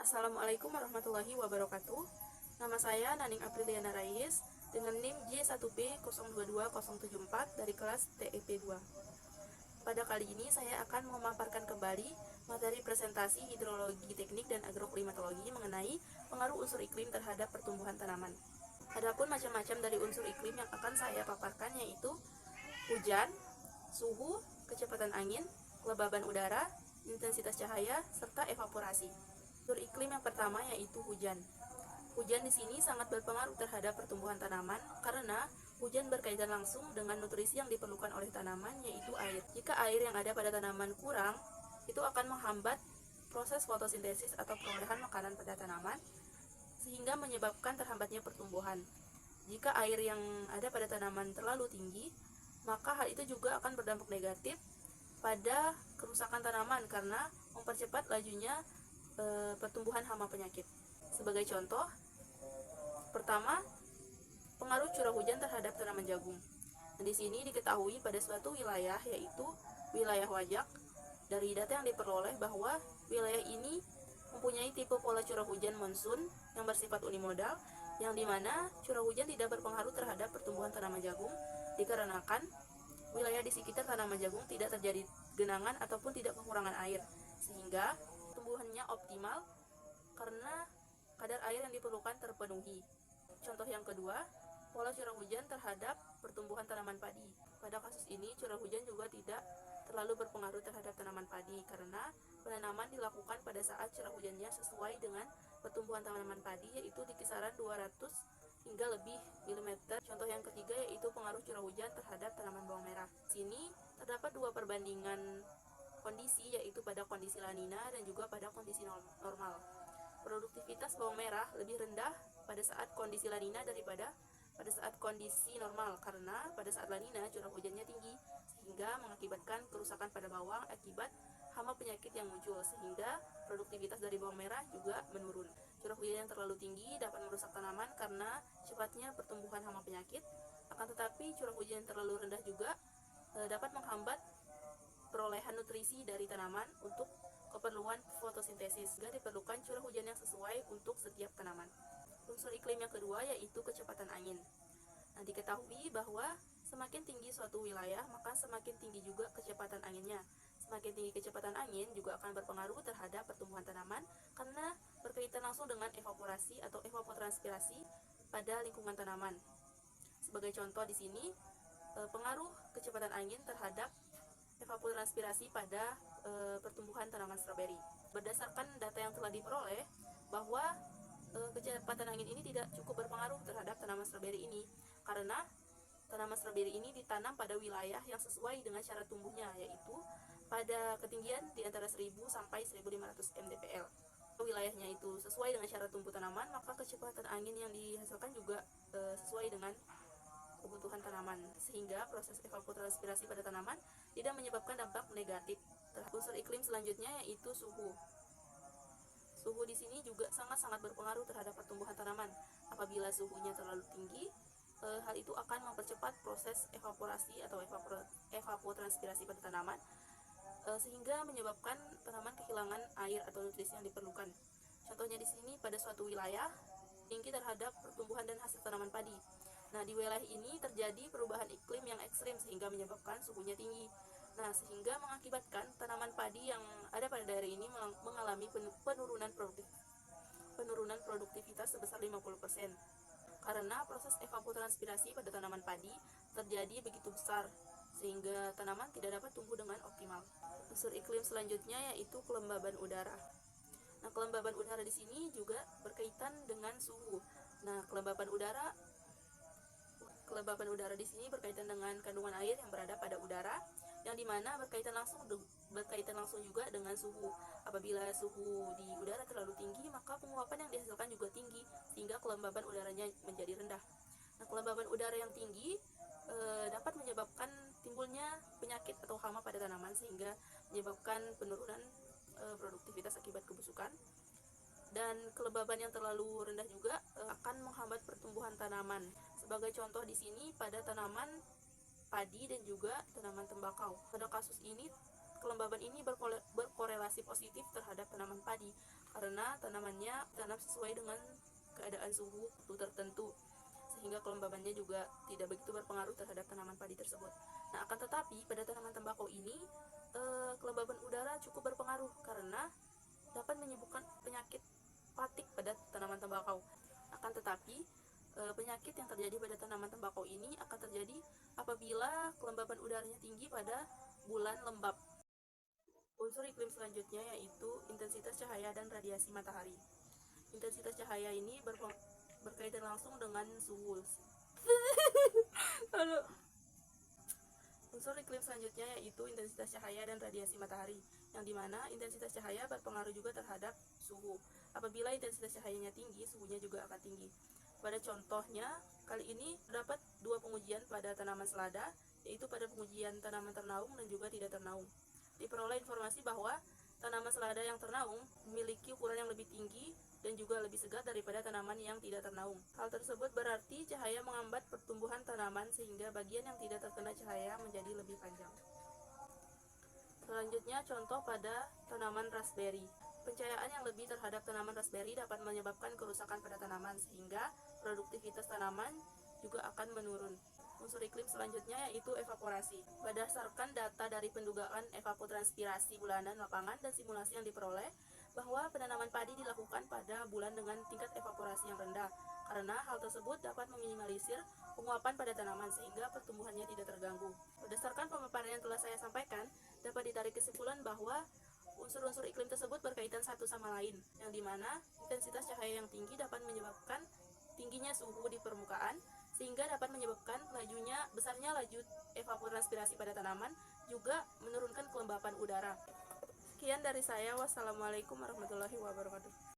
Assalamualaikum warahmatullahi wabarakatuh. Nama saya Naning Apriliana Rais dengan NIM J1B022074 dari kelas TEP2. Pada kali ini saya akan memaparkan kembali materi presentasi hidrologi teknik dan agroklimatologi mengenai pengaruh unsur iklim terhadap pertumbuhan tanaman. Adapun macam-macam dari unsur iklim yang akan saya paparkan yaitu hujan, suhu, kecepatan angin, kelembaban udara, intensitas cahaya, serta evaporasi. Unsur iklim yang pertama yaitu hujan. Hujan di sini sangat berpengaruh terhadap pertumbuhan tanaman karena hujan berkaitan langsung dengan nutrisi yang diperlukan oleh tanaman yaitu air. Jika air yang ada pada tanaman kurang, itu akan menghambat proses fotosintesis atau perolehan makanan pada tanaman sehingga menyebabkan terhambatnya pertumbuhan. Jika air yang ada pada tanaman terlalu tinggi, maka hal itu juga akan berdampak negatif pada kerusakan tanaman karena mempercepat lajunya pertumbuhan hama penyakit. Sebagai contoh, pertama, pengaruh curah hujan terhadap tanaman jagung. Di sini diketahui pada suatu wilayah yaitu wilayah Wajak, dari data yang diperoleh bahwa wilayah ini mempunyai tipe pola curah hujan monsun yang bersifat unimodal, yang dimana curah hujan tidak berpengaruh terhadap pertumbuhan tanaman jagung dikarenakan wilayah di sekitar tanaman jagung tidak terjadi genangan ataupun tidak kekurangan air, sehingga tumbuhannya optimal karena kadar air yang diperlukan terpenuhi. Contoh yang kedua, pola curah hujan terhadap pertumbuhan tanaman padi. Pada kasus ini, curah hujan juga tidak terlalu berpengaruh terhadap tanaman padi karena penanaman dilakukan pada saat curah hujannya sesuai dengan pertumbuhan tanaman padi, yaitu di kisaran 200 hingga lebih milimeter. Contoh yang ketiga yaitu pengaruh curah hujan terhadap tanaman bawang merah. Di sini terdapat dua perbandingan kondisi, yaitu pada kondisi La Nina dan juga pada kondisi normal. Produktivitas bawang merah lebih rendah pada saat kondisi La Nina daripada pada saat kondisi normal karena pada saat La Nina curah hujannya tinggi sehingga mengakibatkan kerusakan pada bawang akibat hama penyakit yang muncul, sehingga produktivitas dari bawang merah juga menurun. Curah hujan yang terlalu tinggi dapat merusak tanaman karena cepatnya pertumbuhan hama penyakit, akan tetapi curah hujan yang terlalu rendah juga dapat menghambat perolehan nutrisi dari tanaman untuk keperluan fotosintesis, sehingga diperlukan curah hujan yang sesuai untuk setiap tanaman. Unsur iklim yang kedua yaitu kecepatan angin. Diketahui bahwa semakin tinggi suatu wilayah, maka semakin tinggi juga kecepatan anginnya. Semakin tinggi kecepatan angin juga akan berpengaruh terhadap pertumbuhan tanaman karena berkaitan langsung dengan evaporasi atau evapotranspirasi pada lingkungan tanaman. Sebagai contoh di sini, pengaruh kecepatan angin terhadap evapotranspirasi pada pertumbuhan tanaman stroberi. Berdasarkan data yang telah diperoleh bahwa kecepatan angin ini tidak cukup berpengaruh terhadap tanaman stroberi ini karena tanaman stroberi ini ditanam pada wilayah yang sesuai dengan syarat tumbuhnya, yaitu pada ketinggian di antara 1000 sampai 1500 mdpl. Wilayahnya itu sesuai dengan syarat tumbuh tanaman, maka kecepatan angin yang dihasilkan juga sesuai dengan kebutuhan tanaman, sehingga proses evapotranspirasi pada tanaman tidak menyebabkan dampak negatif. Unsur iklim selanjutnya yaitu suhu. Suhu di sini juga sangat-sangat berpengaruh terhadap pertumbuhan tanaman. Apabila suhunya terlalu tinggi, hal itu akan mempercepat proses evaporasi atau evapotranspirasi pada tanaman, sehingga menyebabkan tanaman kehilangan air atau nutrisi yang diperlukan. Contohnya di sini pada suatu wilayah tinggi terhadap pertumbuhan dan hasil tanaman padi. Di wilayah ini terjadi perubahan iklim yang ekstrim sehingga menyebabkan suhunya tinggi. Sehingga mengakibatkan tanaman padi yang ada pada daerah ini mengalami penurunan produktivitas sebesar 50%. Karena proses evapotranspirasi pada tanaman padi terjadi begitu besar sehingga tanaman tidak dapat tumbuh dengan optimal. Unsur iklim selanjutnya yaitu kelembaban udara. Kelembaban udara di sini juga berkaitan dengan suhu. Kelembaban udara di sini berkaitan dengan kandungan air yang berada pada udara, yang dimana berkaitan langsung juga dengan suhu. Apabila suhu di udara terlalu tinggi, maka penguapan yang dihasilkan juga tinggi, sehingga kelembaban udaranya menjadi rendah. Kelembaban udara yang tinggi dapat menyebabkan timbulnya penyakit atau hama pada tanaman, sehingga menyebabkan penurunan produktivitas akibat kebusukan. Dan kelembaban yang terlalu rendah juga akan menghambat pertumbuhan tanaman. Sebagai contoh di sini pada tanaman padi dan juga tanaman tembakau. Pada kasus ini kelembaban ini berkorelasi positif terhadap tanaman padi karena tanamannya tanam sesuai dengan keadaan suhu tertentu, sehingga kelembabannya juga tidak begitu berpengaruh terhadap tanaman padi tersebut. Nah, akan tetapi pada tanaman tembakau ini kelembaban udara cukup berpengaruh karena dapat menyebabkan penyakit fatik pada tanaman tembakau. Akan tetapi penyakit yang terjadi pada tanaman tembakau ini akan terjadi apabila kelembaban udaranya tinggi pada bulan lembab. Unsur iklim selanjutnya yaitu intensitas cahaya dan radiasi matahari. Intensitas cahaya ini berkaitan langsung dengan suhu. Unsur iklim selanjutnya yaitu intensitas cahaya dan radiasi matahari, yang dimana intensitas cahaya berpengaruh juga terhadap suhu. Apabila intensitas cahayanya tinggi, suhunya juga akan tinggi. Pada contohnya, kali ini terdapat dua pengujian pada tanaman selada, yaitu pada pengujian tanaman ternaung dan juga tidak ternaung. Diperoleh informasi bahwa tanaman selada yang ternaung memiliki ukuran yang lebih tinggi dan juga lebih segar daripada tanaman yang tidak ternaung. Hal tersebut berarti cahaya menghambat pertumbuhan tanaman sehingga bagian yang tidak terkena cahaya menjadi lebih panjang. Selanjutnya, contoh pada tanaman raspberry. Pencahayaan yang lebih terhadap tanaman raspberry dapat menyebabkan kerusakan pada tanaman sehingga produktivitas tanaman juga akan menurun. Unsur iklim selanjutnya yaitu evaporasi. Berdasarkan data dari pendugaan evapotranspirasi bulanan lapangan dan simulasi yang diperoleh, bahwa penanaman padi dilakukan pada bulan dengan tingkat evaporasi yang rendah, karena hal tersebut dapat meminimalisir penguapan pada tanaman sehingga pertumbuhannya tidak terganggu. Berdasarkan pemaparan yang telah saya sampaikan, dapat ditarik kesimpulan bahwa unsur-unsur iklim tersebut berkaitan satu sama lain, yang dimana intensitas cahaya yang tinggi dapat menyebabkan tingginya suhu di permukaan, sehingga dapat menyebabkan besarnya laju evapotranspirasi pada tanaman, juga menurunkan kelembapan udara. Sekian dari saya. Wassalamualaikum warahmatullahi wabarakatuh.